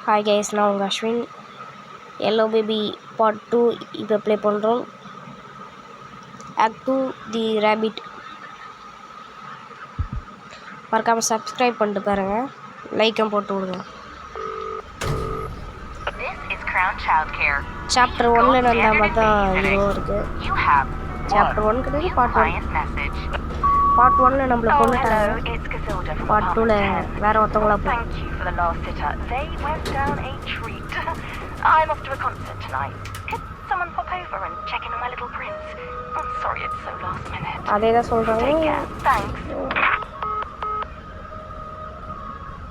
Hi guys, நான் உங்கள் Ashwin. Yellow baby part 2 இப்போ ப்ளே பண்ணுறோம். ஆக்ட் 2 தி ரேபிட். மறக்காமல் சப்ஸ்கிரைப் பண்ணிட்டு பாருங்கள், லைக்கும் போட்டு விடுங்க. சாப்டர் 1ல் அந்த மாதிரி தான் இதுவும் இருக்குது. சாப்டர் 1 கிடையாது, பார்ட் 1. பார்ட் 1ல் நம்மளை கொண்டுட்டாங்க. பார்ட் 2ல் வேறு ஒருத்தவங்களா போய் I'm off to a concert tonight. Could someone pop over and check in on my little prince? I'm sorry it's so last minute. அதே தான் சொல்கிறாங்க. Thanks.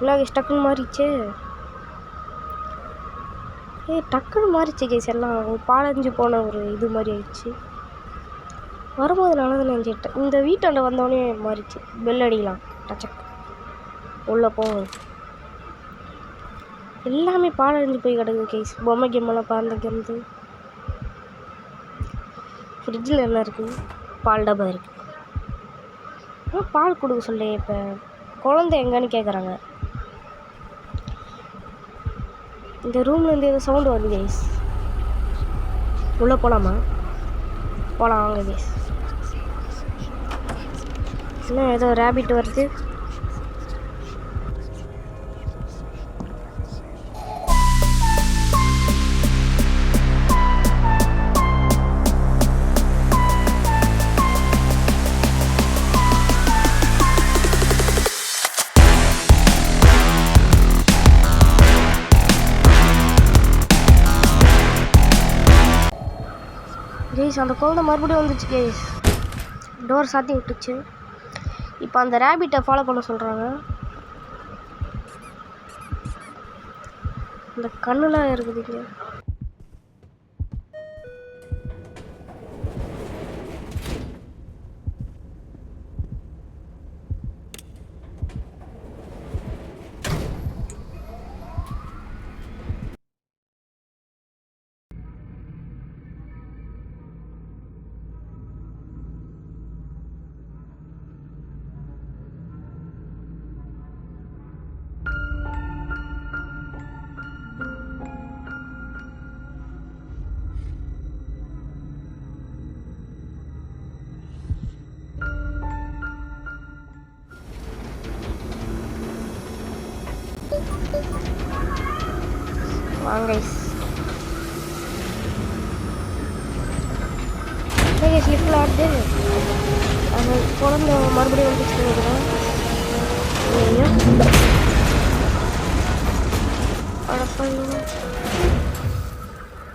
இல்லை டக்குன்னு மாறிச்சு. டக்குன்னு மாறிச்சு கேஸ். எல்லாம் பாலஞ்சு போன ஒரு இது மாதிரி ஆயிடுச்சு. வரும்போது நல்லா தான் நினச்சிட்டேன். இந்த வீட்டாண்ட வந்தோடனே மாறிச்சு. பெல் அடிக்கலாம், டச்சக் உள்ளே போகும். எல்லாமே பாலடைஞ்சு போய் கிடக்குது கேஸ். பொம்மை கேம்மெல்லாம் பறந்துக்கிறது. ஃப்ரிட்ஜில் என்ன இருக்குது? பால் டப்பா இருக்குது. ஆனால் பால் கொடுக்க சொல்லி இப்போ குழந்தை எங்கன்னு கேட்குறாங்க. இந்த ரூம்லேருந்து ஏதோ சவுண்டு வருது கேஸ். உள்ளே போகலாமா? போகலாம் வாங்க கேஸ். இன்னும் ஏதோ ரேபிட் வருது. கேஸ் அந்த குழந்தை மறுபடியும் வந்துச்சு கேஸ். டோர் சாத்தி விட்டுச்சு. இப்போ அந்த ரேபிட்டை ஃபாலோ பண்ண சொல்கிறாங்க. அந்த கண்ணுலாம் இருக்குது இங்கே. வாங்க ஸ்லிப்பில் ஆடுது. அந்த குழந்தை மறுபடியும் வந்துச்சு நினைக்கிறேன்.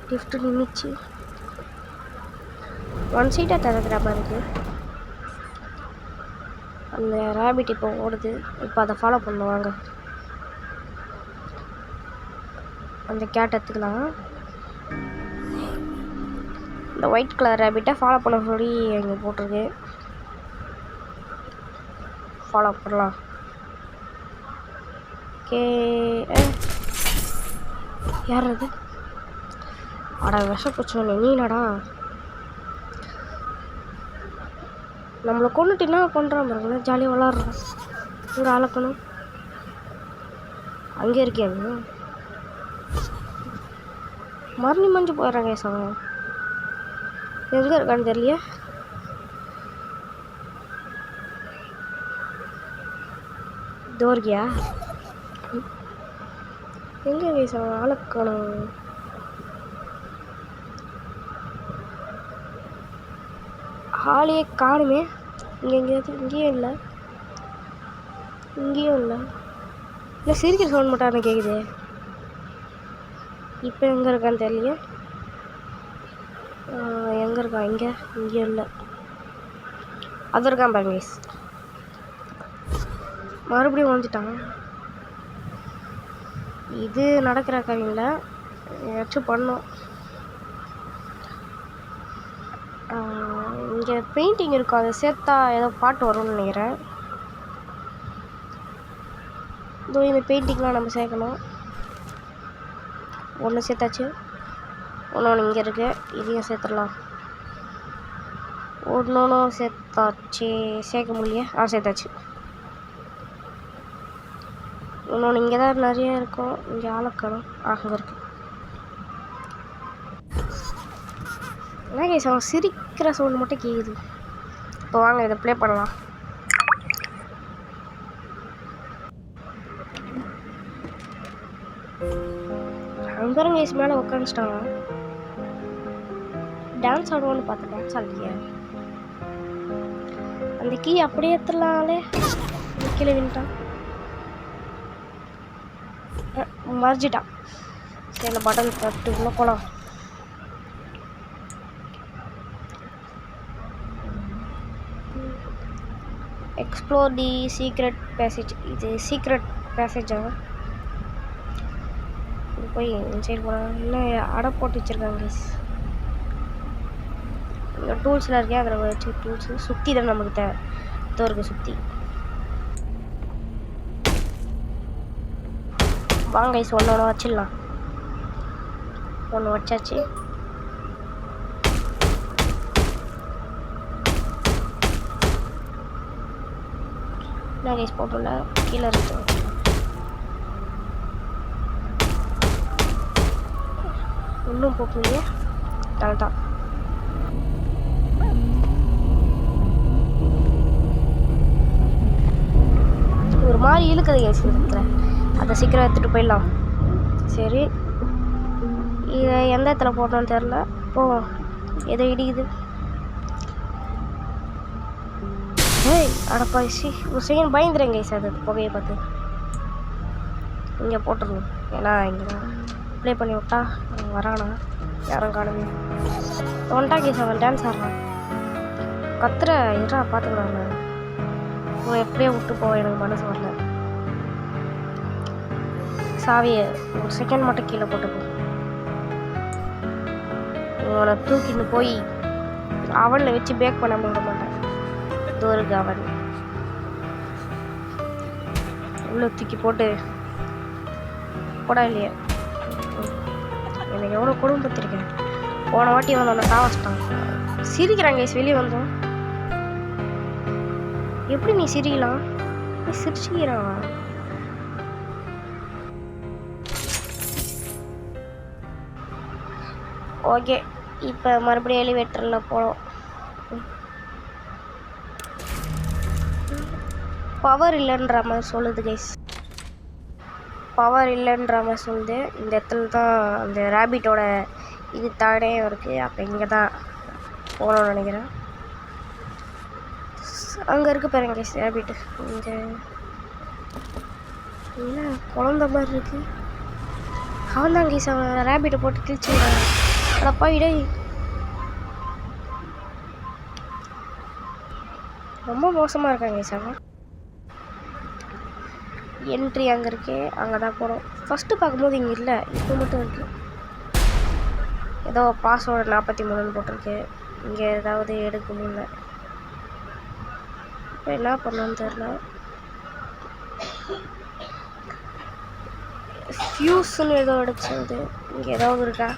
கிஃப்ட்டு நின்றுச்சு. ஒன் சைட்டாக திறக்கிற மாதிரி இருக்குது. அந்த ரேபிட் இப்போ ஓடுது. இப்போ அதை ஃபாலோ பண்ணுவாங்க. அந்த கேட் எடுத்துக்கலாம். இந்த ஒயிட் கலர் ரேபிட்டை ஃபாலோ பண்ண சொல்லி அங்கே போட்டிருக்கு. ஃபாலோ பண்ணலாம். ஓகே, யார் அது? அடா விஷப்பூச்சோன்னு நீனடா. நம்மளை கொண்டுட்டு என்ன பண்ணுறான் பாருங்களேன். ஜாலியாக விளாட்றோம். இங்கே அளக்கணும். அங்கே இருக்கியாங்க. மறுநி மஞ்சு போயிடுறாங்க சவங்க. எங்கே இருக்கான்னு தெரியலையே. தோர்கியா எங்கே பேசுவாங்க? ஆளக்கணும். ஹாலியே காணுமே. இங்கே எங்கேயாவது இங்கேயும் இல்லை, இங்கேயும் இல்லை. இல்லை சிரிக்கிற சவுண்ட் மட்டும் எனக்கு கேட்குது. இப்போ எங்கே இருக்கான்னு தெரியலையே. எங்கே இருக்கான்? இங்கேயும் இல்லை. அது இருக்கான் பாருங்க. மறுபடியும் வந்துட்டான். இது நடக்கிற காரியங்கள ஏதாச்சும் பண்ணோம். இங்கே பெயிண்டிங் இருக்கும், அதை சேர்த்தா ஏதோ பாட்டு வரும்னு நினைக்கிறேன். இதோ இந்த பெயிண்டிங்லாம் நம்ம சேர்க்கணும். ஒன்று சேர்த்தாச்சு, ஒன்று இங்கே இருக்குது. இதையும் சேர்த்துடலாம். ஒன்று சேர்த்தாச்சு. சேர்க்க முடியல. சேர்த்தாச்சு. இன்னொன்று இங்கே தான் நிறைய இருக்கும். இங்கே ஆளக்கணும் அங்கே இருக்கு. என்ன கேஸ் அவன் சிரிக்கிற சவுண்டு மட்டும் கேட்குது. இப்போ வாங்க இதை ப்ளே பண்ணலாம். அங்கே கேஸ் மேலே உட்காந்துட்டாங்க. டான்ஸ் ஆடுவோன்னு பார்த்தேன், டான்ஸ் ஆடலையே. அந்த கீ அப்படியே எடுத்துடலாம்லே. கீழே வின்ட்டான், மறைஞ்சிட்டான். சரி இந்த பட்டன் தட்டு உள்ள போகலாம். எக்ஸ்ப்ளோர் தி சீக்ரெட் பேசேஜ். இது சீக்ரெட் பேசேஜா? இது போய் சைடு போனால் இன்னும் அடை போட்டு வச்சுருக்காங்க. இங்கே டூல்ஸ்லாம் இருக்கே, அதில் வச்சு டூல்ஸு சுற்றி தான் நமக்கு தோருக்கு சுற்றி. வாங்க ஒன்று வச்சிடலாம். ஒன்று வச்சாச்சு. என்ன கைஸ் போட்டோம்ல கீழே இருக்கு. இன்னும் போக்கலையே, கரெக்டாக ஒரு மாதிரி இழுக்குது கைஸ். அதை சீக்கிரம் எடுத்துகிட்டு போயிடலாம். சரி இதை எந்த இடத்துல போட்டோன்னு தெரில. போவோம். எதோ இடிக்குது. ஏய் அடப்பாய்ச்சி, ஒரு செகண்ட் பயந்துறேன் கைஸ். அது புகையை பார்த்து இங்கே போட்டுருணும். ஏன்னா இங்கே ப்ளே பண்ணி விட்டா வரானா யாரும் காணுமே. வந்துட்டா கைஸ், அவன் டான்ஸ் ஆடுறான். கத்துற இதா பார்த்துக்கிறான். உங்களை எப்படியே விட்டு போவேன், எனக்கு மனசு வரல. சாவியை ஒரு செகண்ட் மட்டும் கீழே போட்டுப்போம். உங்களை தூக்கின்னு போய் அவனில் வச்சு பேக் பண்ண விட மாட்டேன். தோருக்கு அவன் உள்ள தூக்கி போட்டு போடா இல்லையா. எனக்கு எவ்வளோ குடும்பத்திருக்கேன். போன வாட்டி வந்து அவனை சாவச்சிட்டான். சிரிக்கிறாங்க வெளியே வந்தோம். எப்படி நீ சிரிக்கலாம்? நீ சிரிச்சுக்கிறான். ஓகே, இப்போ மறுபடியும் எலிவேட்டரில் போகிறோம். பவர் இல்லைன்ற மாதிரி சொல்லுது கைஸ். பவர் இல்லைன்ற மாதிரி சொல்லுது. இந்த இடத்துல தான் அந்த ரேபிட்டோட இது தானே இருக்குது. அப்போ இங்கே தான் போகணும்னு நினைக்கிறேன். அங்கே இருக்குது பாருங்க கைஸ் ரேபிட்டு. இங்கே என்ன குழந்த மாதிரி இருக்குது. அவன் தான் கைஸ், அவன் ரேபிட்டை போட்டு கிழிச்சுக்கிறான். அடப்பா இடை, ரொம்ப மோசமாக இருக்காங்க கைஸ். அவன் என்ட்ரி அங்கே இருக்கே, அங்கே தான் போகிறோம். ஃபஸ்ட்டு பார்க்கும்போது இங்கே இல்லை, இப்போ மட்டும் இருக்கு. ஏதோ பாஸ்வேர்டு 43 போட்டிருக்கு. இங்கே ஏதாவது எடுக்க முடியல. இப்போ என்ன பண்ணணும்னு தெரில. ஃபியூஸ்ன்னு ஏதோ எடுச்சது. இங்கே ஏதாவது இருக்கா?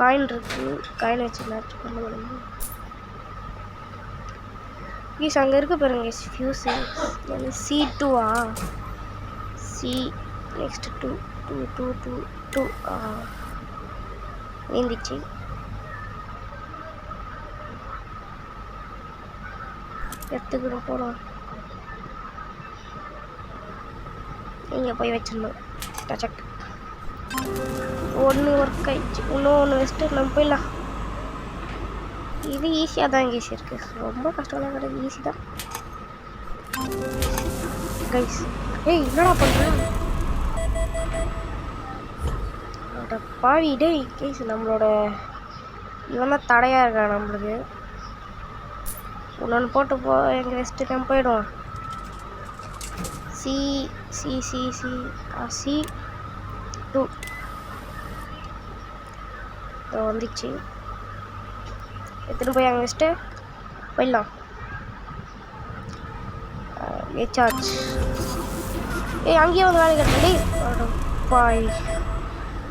காயின் இருக்குது, காயின் வச்சு மேட்ச் பண்ண முடியும். ப்ளீஸ் அங்கே இருக்க பாருங்க ஃபியூஸு. C2 C next 2 நீந்திச்சு. எடுத்துக்கிட்டு போகலாம். இங்கே போய் வச்சிடணும். டச்சக் ஒன்று ஒர்க் ஆயிடுச்சு. இன்னொன்று வச்சுட்டு நம்ம போயிடலாம். இது ஈஸியாக தான் ஈஸி இருக்குது, ரொம்ப கஷ்டம்லாம் கிடையாது, ஈஸி தான் கைஸ். ஏய் என்னடா பண்ணுறேன் பாவி டேய் கைஸ். நம்மளோட இவன் தான் தடையாக இருக்கான் நம்மளுக்கு. இன்னொன்று போட்டு எங்கள் வெஸ்ட்டு நம்ம போயிடுவோம். C2 வந்துச்சு. எடுத்துகிட்டு போய் அங்கே வச்சுட்டு போயிடலாம். ரீசார்ஜ். ஏய் அங்கேயே வந்து வேலை கட்டலி பாய்.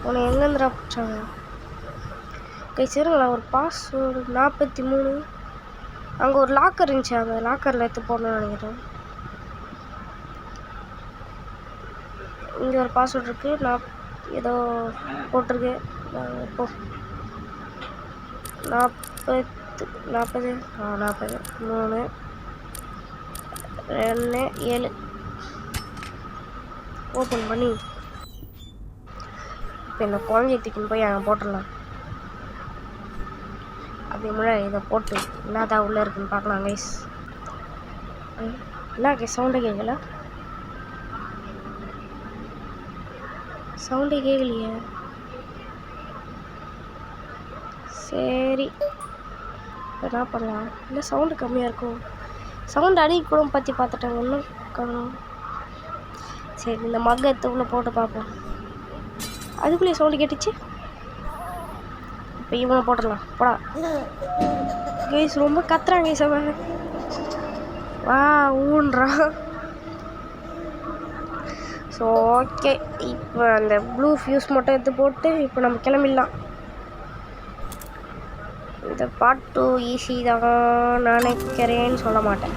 உன்னை எங்கேருந்துடா பிடிச்சாங்க கை? சரிங்களா, ஒரு பாஸ்வேர்டு 43. அங்கே ஒரு லாக்கர் இருந்துச்சு, அந்த லாக்கரில் எடுத்து போடணும்னு நினைக்கிறேன். இங்கே ஒரு பாஸ்வேர்ட் இருக்குது. நான் ஏதோ போட்டிருக்கு. இப்போ 40 3 2 7 ஓப்பன் பண்ணி இப்போ இந்த குழந்தைய தூக்கின்னு போய் அங்கே போட்டுடலாம். அதுக்கு முன்னாடி இதை போட்டு என்னதான் உள்ளே இருக்குன்னு பார்க்கலாம் கைஸ். என்ன கைஸ் சவுண்டே கேட்கல? சவுண்டே கேட்கலையே. சரி என்ன பண்ணலாம்? இல்லை சவுண்டு கம்மியாக இருக்கும். சவுண்டு அடிக்க கூட பற்றி பார்த்துட்டேன். ஒன்றும் காணும். சரி இந்த மக்கை எடுத்து உள்ளே போட்டு பார்ப்போம். அதுக்குள்ளேயே சவுண்டு கேட்டுச்சு. இப்போ இவனை போட்டுடலாம். போடா கைஸ். ரொம்ப கத்துறான் கைஸ் அவன். வா ஊன்றான். ஸோ ஓகே, இப்போ அந்த ப்ளூ ஃபியூஸ் மட்டும் எடுத்து போட்டு இப்போ நம்ம கிளம்பிடலாம். இந்த பார்ட் 2 ஈஸி தான் நினைக்கிறேன்னு சொல்ல மாட்டேன்.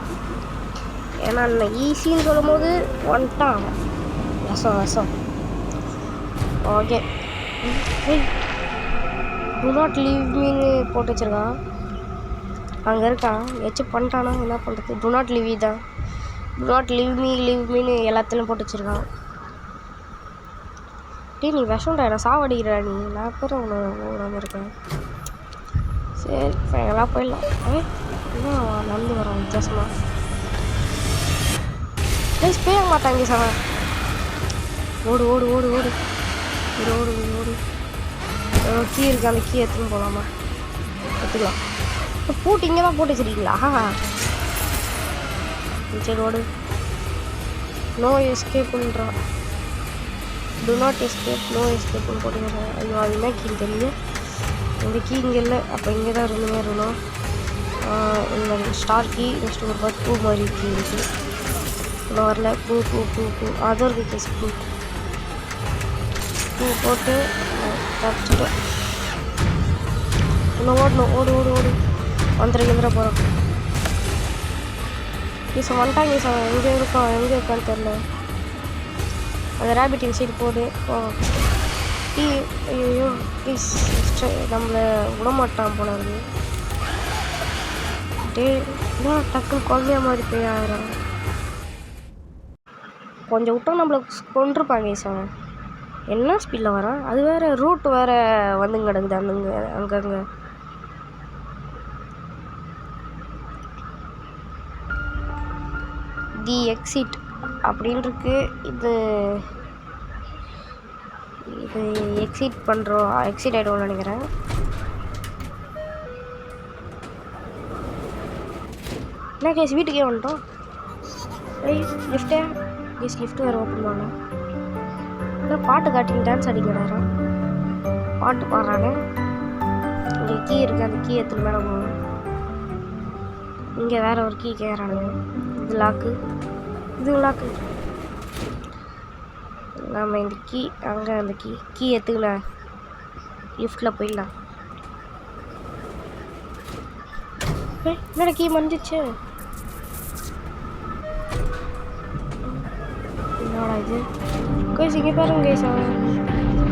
ஏன்னா நான் ஈஸின்னு சொல்லும் போது வந்துட்டான் அவன். விஷம். ஓகே, டு நாட் லீவ் மீன்னு போட்டு வச்சுருக்கான். அங்கே இருக்கான். எச்சு பண்ணிட்டானா என்ன பண்ணுறது? டு நாட் லீவ் தான். டு நாட் லீவ் மீன்னு எல்லாத்துலேயும் போட்டு வச்சுருக்கான். நீ விஷம்டா, நான் சாவடிக்கிறா நீ. நான் பேர் அவனை ஓடாமல் இருக்கேன். சரி ஃபைனலாக போயிடலாம். என்ன நடந்து வரான் வித்தியாசமாக. பேய மாட்டாங்க சார். ஓடு ஓடு ஓடு ஓடு ஓடு ஓடு ஓடு. கீ இருக்கு, அந்த கீ எடுத்துன்னு போகலாமா? எடுத்துக்கலாம். பூட்டு இங்கே தான் போட்டு வச்சுருக்கீங்களா? சரி ஓடு. நோ எஸ்கேப்புன்றான். டு நாட் எஸ்கேப், நோ எஸ்கேப்னு போட்டுக்கிறேன். ஐயோ அது என்ன கீ தெரியல. இந்த கீ இங்கே இல்லை. அப்போ இங்கே தான் ரெண்டுமே இருக்கணும். இந்த ஸ்டார் கீ நெக்ஸ்ட் ஒரு 2 மாதிரி கீ இருக்குது. இன்னும் வரல. பூ அதுவும் இருக்குது கேஸ். பூ போட்டு தப்பிச்சுட்டு இன்னும் ஓடணும். ஓடு ஓடு ஓடு. வந்துட போகிறோம். ஈஸா வந்துட்டாங்க. ஈஸா எங்கே இருக்கான்னு தெரில. அந்த ரேபிட் இன்சைடு போடு. ஐயோ ப்ளீஸ் நம்மளை விடமாட்டான் போல இருக்கு. இன்னும் டக்குன்னு குழந்தைய மாதிரி போய் ஆகிறாங்க. கொஞ்சம் விட்டோம் நம்மளை கொண்டிருப்பாங்க ஈஸா. என்ன ஸ்பீடில் வரான். அது வேறு ரூட் வேறு வந்துங்க கிடக்குது அங்கங்கே. தி எக்ஸிட் அப்படின்னு இருக்கு. இது எக்ஸிட் பண்ணுறோம். எக்ஸிட் ஆகிடுவோம்னு நினைக்கிறேன். என்ன கேஸ் வீட்டுக்கே வந்துட்டோம். லிஃப்டே கேஸ் லிஃப்ட் வேறு ஓப்பன் பண்ணலாம். இல்லை பாட்டு காட்டிங்க டான்ஸ் அடிக்கிறாரா? பாட்டு பாடுறாங்க. இங்கே கீ இருக்குது. அந்த கீ எடுத்துன்னு மேலே போகணும். இங்கே வேறு ஒரு கீ கேட்குறானுங்க. இது லாக்கு. இது லாக்கு. நம்ம இந்த கீ அங்கே அந்த கீ எடுத்துக்கல லிஃப்டில் போயிடலாம். என்னோட கீ வந்துச்சு. என்னடா இது கைஸ்? இங்கே பாருங்க கைஸ். அவன்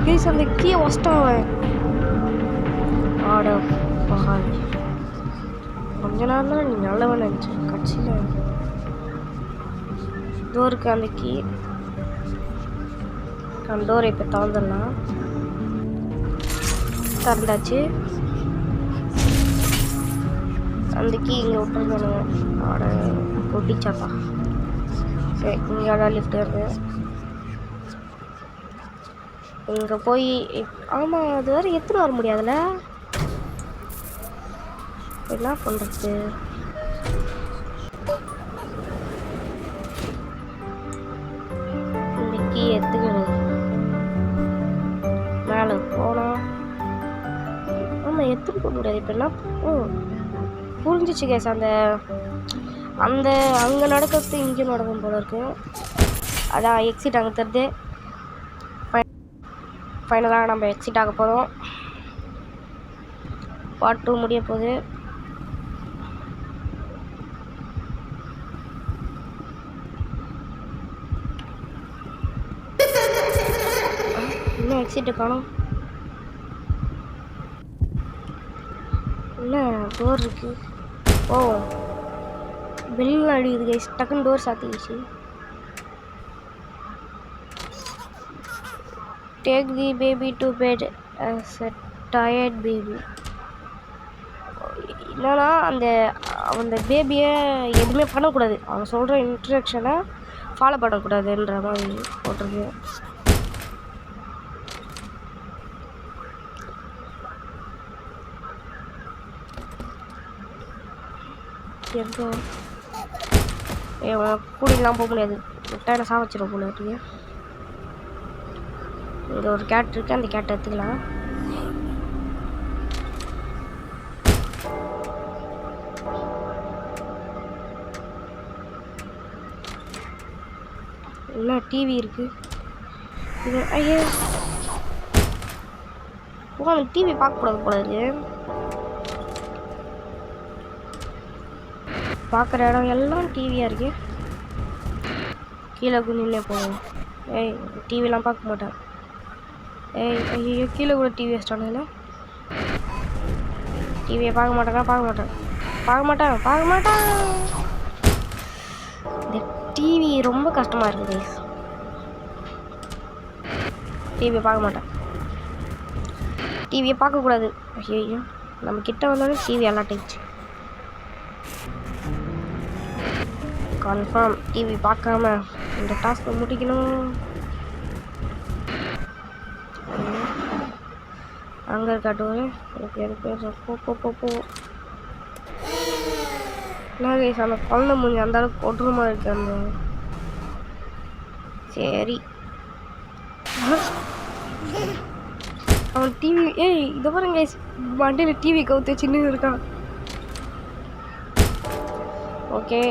கைஸ் அந்த கீயை வச்சிட்டான் அவன். ஆட பகால். கொஞ்ச நேரம் தான் நீ நல்லவன் நினச்சேன். கட்சியில் டோருக்கு அந்த கீ. அந்த டோரை இப்போ திறந்துடலாம். திறந்தாச்சு. அந்த கீ இங்கே விட்டுருந்தானுங்க. ஆட ஒட்டிச்சாப்பா. சரி இங்கே லிஃப்ட் இருக்கு. இங்கே போய் ஆமாம் அது வேறு எடுத்துன்னு வர முடியாதுல்ல. என்ன பண்ணுறது? இந்த கீ எடுத்துக்கணும். மேலே போனால் ஆமாம் எடுத்துன்னு போக முடியாது. இப்போ என்ன புரிஞ்சிச்சு கேஸ். அந்த அங்கே நடக்கிறது இங்கே நடக்கும் போல இருக்கு. அதான் எக்ஸிட் அங்கே தருது. ஃபைனலாக நம்ம எக்ஸிட் ஆக போகிறோம். பார்ட் 2 முடிய போகுது. இன்னும் எக்ஸிட்டு காணும். என்ன டோர் இருக்குது? ஓ வெளியில் அடிக்குது கைஸ். டக்குன்னு டோர் சாத்திடுச்சு. Take the baby to bed as a tired baby. என்னன்னா அந்த பேபியை எதுவுமே பண்ணக்கூடாது, அவன் சொல்கிற இன்ஸ்ட்ரக்ஷனை ஃபாலோ பண்ணக்கூடாதுன்ற மாதிரி போட்டிருக்கு. எங்கோ கூட்டிலாம் போக முடியாது, விட்டா சா வச்சிடும் போல இருக்கு. இங்கே ஒரு கேட் இருக்குது, அந்த கேட்டை எடுத்துக்கலாம். என்ன டிவி இருக்குது இது? ஐயோ உட்காந்து டிவி பார்க்கக்கூடாது போல இருக்கு. பார்க்குற இடம் எல்லாம் டிவியாக இருக்கு. கீழே குனிலே போகும். ஏய் டிவிலாம் பார்க்க மாட்டேன். ஏய் ஐயோ கீழே கூட டிவி வச்சிட்டானுங்களே. டிவியை பார்க்க மாட்டேன். இந்த டிவி ரொம்ப கஷ்டமாக இருக்குது. டிவியை பார்க்க மாட்டேன். டிவியை பார்க்கக்கூடாது. ஐயோ நம்ம கிட்ட வந்தாலும் டிவி அலாட்டிச்சு. கன்ஃபார்ம் டிவி பார்க்காம இந்த டாஸ்க்கை முடிக்கணும். அங்கே இருக்காட்டுவாரு. போ என்ன கைஸ், அந்த குழந்தை மூஞ்சி அந்த அளவுக்கு கொடூரமாக இருக்கு. அந்த சரி அவன் டிவி இதை பாருங்க கைஸ், வண்டியில் டிவி கவுத்து சின்ன இருக்கான். ஓகே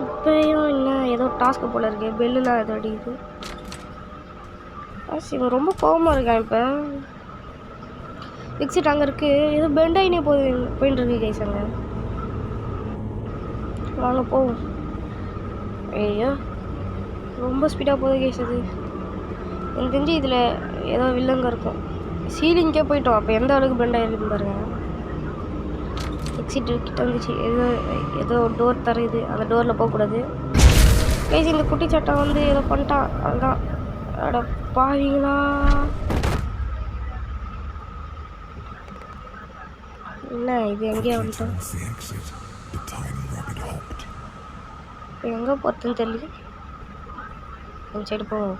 இப்போயும் என்ன ஏதோ டாஸ்க்கு போல் இருக்கு. பெல்லுலாம் ஏதோ அடிக்குது. இவன் ரொம்ப கோவமாக இருக்கான். இப்போ எக்ஸிட் அங்கே இருக்குது. ஏதோ பெண்டாயினே போயின்னு இருக்கு கைஸ். அங்கே வாங்க போவோம். ஐயோ ரொம்ப ஸ்பீடாக போகுது கைஸ். அது எனக்கு தெரிஞ்சு இதில் ஏதோ வில்லங்க இருக்கும். சீலிங்கே போயிட்டோம். அப்போ எந்த அளவுக்கு பெண்டாயிருக்குன்னு பாருங்கள். எக்ஸிட் கிட்ட வந்துச்சு. ஏதோ டோர் தருது, அந்த டோரில் போகக்கூடாது கைஸ். இந்த குட்டி சட்டை வந்து ஏதோ பண்ணிட்டான். அதுதான் அட பாவீங்களா. என்ன இது எங்கேயா வந்துட்டோம்? எங்கே போகிறதுன்னு தெரியல. அந்த சைடு போவோம்.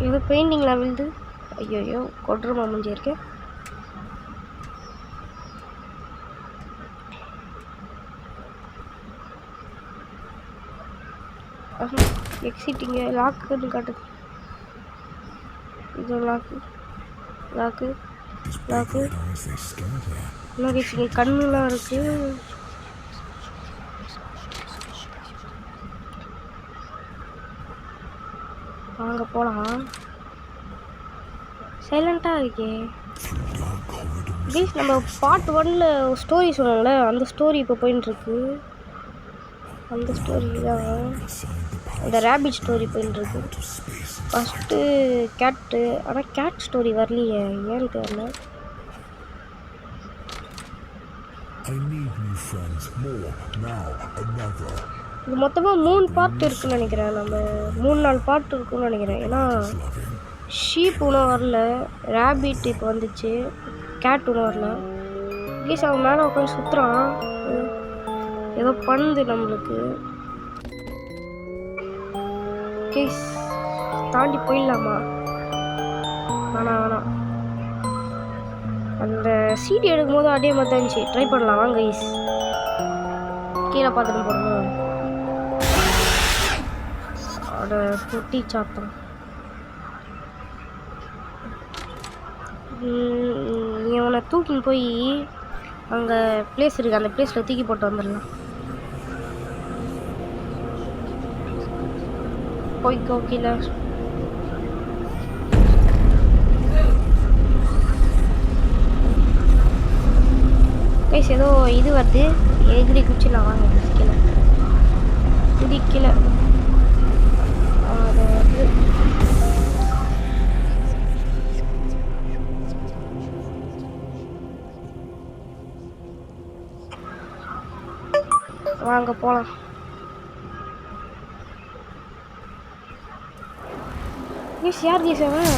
ஏதோ பெயிண்டிங்லாம் விழுது. ஐயோ கொடூரமா முடிஞ்சு இருக்கு. எக்ஸிட்டிங்க லாக்குன்னு காட்டுது. இது லாக்கு என்ன கேச்சிங்க, கண்ணுலாம் இருக்கு. வாங்க போகலாம். சைலண்ட்டாக இருக்கே ப்ளீஸ். நம்ம பார்ட் 1ல் ஸ்டோரி சொன்னோம்ல, அந்த ஸ்டோரி இப்போ போயின்ட்டுருக்கு. அந்த ஸ்டோரி தான் அந்த ரேபிட் ஸ்டோரி போயின்ட்டுருக்கு. ஃபஸ்ட்டு கேட்டு, ஆனால் கேட் ஸ்டோரி வரலையே, ஏன்னு தெரியல. இது மொத்தமாக 3 பார்ட் இருக்குன்னு நினைக்கிறேன். நம்ம 3-4 பார்ட் இருக்குன்னு நினைக்கிறேன். ஏன்னா ஷீப் ஒன்றும் வரல, ரேபிட் இப்போ வந்துச்சு, கேட் ஒன்றும் வரல. ப்ளீஸ் அவன் மேலே உட்காந்து சுற்றுறான், ஏதோ பண்ணுது நம்மளுக்கு. கேஸ் தாண்டி போயிடலாமா? வேணாம். அந்த சீடி எடுக்கும் போது அதே மாதிரி தான் இருந்துச்சு. ட்ரை பண்ணலாம் வாங்க கைஸ். கீழே பார்த்துட்டு போடணும். அட குட்டி சாத்தம். இவனை தூக்கின்னு போய் அங்கே பிளேஸ் இருக்குது, அந்த பிளேஸில் தூக்கி போட்டு வந்துடலாம். போய்க்கோ கீழே. கைஸ் ஏதோ இது வருது, எகிரி குச்சிலாம் வாங்க கீழே குதிக்கல. அதை அங்கே போகலாம். கேஸ் யார் கேஸ் அவன்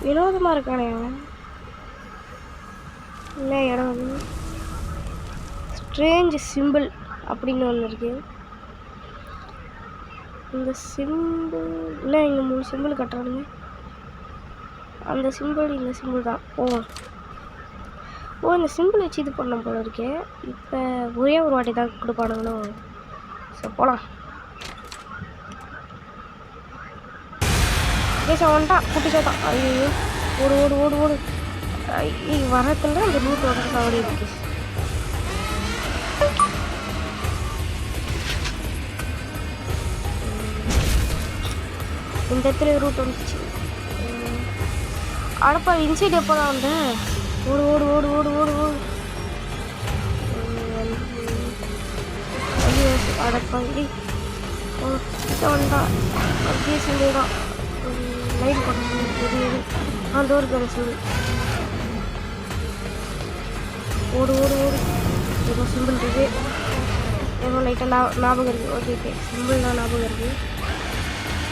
வினோதமாக இருக்கானே அவன். இல்லை இடம் வந்து ஸ்ட்ரேஞ்ச் சிம்பிள் அப்படின்னு ஒன்று இருக்குது. இந்த சிம்பிள் இல்லை, இங்கே 3 சிம்பிள் கட்டுறானுங்க. அந்த சிம்பிள் இந்த சிம்பிள் தான். இந்த சிம்பிள் வச்சு இது பண்ண போல இருக்கே. இப்போ ஒரே ஒரு வாட்டி தான் கொடுப்பானுங்களோ. ஸோ போகலாம். கேஸ் வந்துட்டான், குட்டி சேர்த்தான். ஐயோ ஓடு ஓடு ஓடு ஓடு. வரத்துல அந்த ரூட் ஓடுறது அவரே இருக்கு. இந்த இடத்துல ரூட் வந்துச்சு. அடப்பா இன்சைட் எப்போ தான் வந்தேன். ஓடு ஓடு ஓடு ஓடு ஓடு ஓடு. அடப்பா வந்தான். அப்படியே சிம்பிள் தான். லைட் போட்டு தெரியுது. அந்த ஒரு பேர சிம்பிள். ஓடு ஓடு ஓடு. ஏதோ சிம்பிள் இருக்குது. ஏதோ லைட்டாக ஞாபகம் இருக்குது. ஓகே ஓகே சிம்பிள் தான் ஞாபகம் இருக்குது.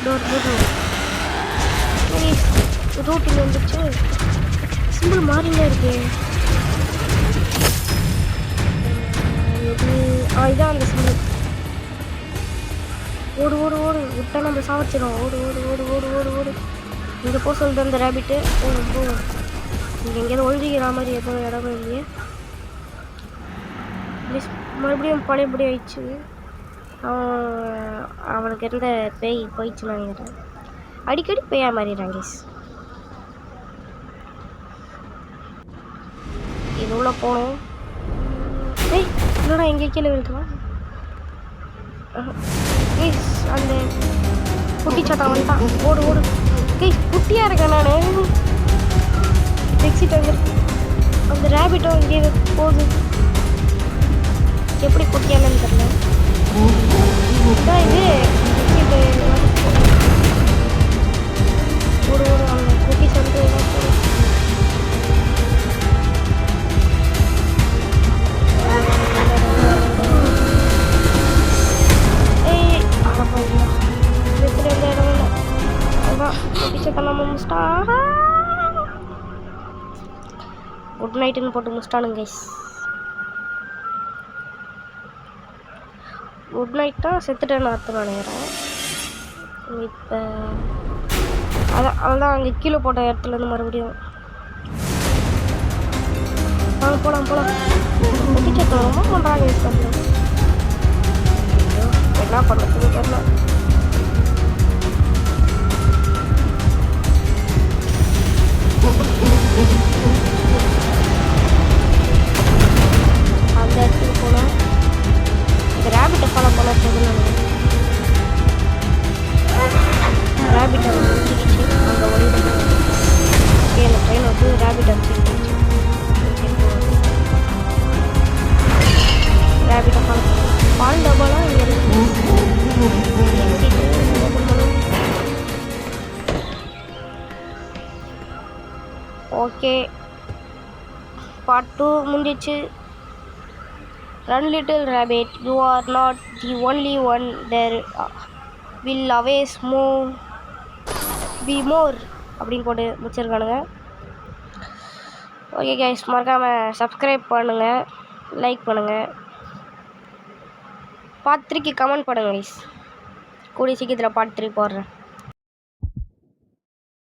டோர் ரூட்டில் வந்துச்சு. சிம்பிள் மாறினே இருக்கு. இதான் அந்த சிம்பிள். ஓடு ஓடு ஓடு. விட்டா நம்ம சாவச்சிடும். ஓடு ஓடு ஓடு ஓடு ஓடு ஓடு. இங்கே போக சொல்லிட்டு அந்த ரேபிட்டு போகணும் போகும். இங்கே எங்கேயாவது ஒழிஞ்சிக்கிற மாதிரி எதுவும் இடமும் இல்லையே. மறுபடியும் பழையபடி ஆயிடுச்சு. அவனுக்கு இருந்த பேய் போயிடுச்சுன்னு நினைக்கிறேன். அடிக்கடி பேயா மாறிடுறாங்க கேஸ். இது உள்ள போகணும். இல்லைடா எங்கே கீழே விழுக்கலாம். கேஸ் அந்த குட்டி சாட்டா வந்துட்டான். ஓடு ஓடு. கேஸ் குட்டியாக இருக்கேன் நான். எக்ஸிட் வந்துருக்கு. அந்த ரேபிட்டும் இங்கே போகுது. எப்படி குட்டியானு தெரியல. இது ஓடு ஓடு. அவங்க குட்டி சந்து குட் நைட்டுன்னு போட்டு முடிச்சிட்டானுங்க கைஸ். குட் நைட்டா செத்துட்டேன்னு அர்த்தம் நினைக்கிறேன். இப்போ அதான் அங்கே கீழே போட்ட இடத்துலேருந்து மறுபடியும் போகலாம் போகலாம். குட்டிச்சத்தை ரொம்ப பண்ணுறாங்க யூஸ் பண்ணுறேன். என்ன பண்ணுறதுன்னு தெரியல. அந்த இடத்துக்கு போனோம். இந்த ரேபிட்டை ஃபாலோ பண்ண போதும். ரேபிட்டை முடிஞ்சிடுச்சு. அங்கே ஒளிந்து அந்த ட்ரெயின் வந்து ரேபிட் அடிச்சுக்கிச்சு. ரேபிட்டை ஃபாலோ பண்ணோம். பால் டப்பாலாம் இங்கே இருக்குது. ஓகே பார்ட் 2 முடிஞ்சிச்சு. Run little rabbit, you are not the only one. There will always be more அப்படின்னு போட்டு முடிச்சிருக்கானுங்க. ஓகே கைஸ், மறக்காமல் சப்ஸ்கிரைப் பண்ணுங்கள், லைக் பண்ணுங்கள், பார்ட் 3க்கு கமெண்ட் பண்ணுங்கள் கைஸ். கூடிய சீக்கிரத்தில் பார்ட் 3 போடுறேன்.